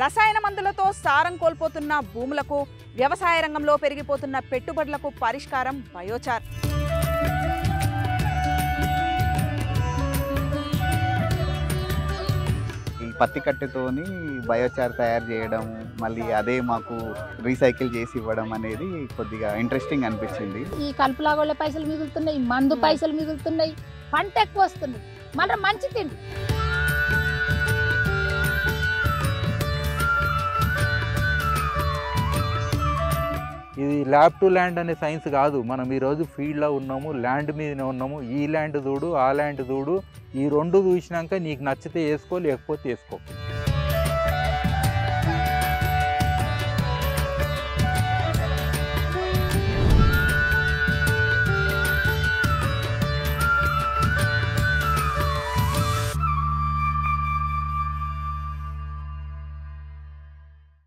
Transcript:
రసాయన మందులతో సారం కోల్పోతున్న భూములకు, వ్యవసాయ రంగంలో పెరిగిపోతున్న పెట్టుబడులకు పరిష్కారం బయోచార్. ఈ పత్తి కట్టెతోని బయోచార్ తయారు చేయడం, మళ్ళీ అదే మాకు రీసైకిల్ చేసి ఇవ్వడం అనేది కొద్దిగా ఇంట్రెస్టింగ్ అనిపించింది. ఈ కలుపులాగోళ్ళ పైసలు మిగులుతున్నాయి, మందు పైసలు మిగులుతున్నాయి, పంట ఎక్కువ వస్తుంది, మళ్ళీ మంచి తిండి. ఇది ల్యాబ్ టు ల్యాండ్ అనే సైన్స్ కాదు. మనం ఈరోజు ఫీల్డ్లో ఉన్నాము, ల్యాండ్ మీదనే ఉన్నాము. ఈ ల్యాండ్ చూడు, ఆ ల్యాండ్ చూడు, ఈ రెండు చూసినాక నీకు నచ్చితే వేసుకో, లేకపోతే వేసుకో.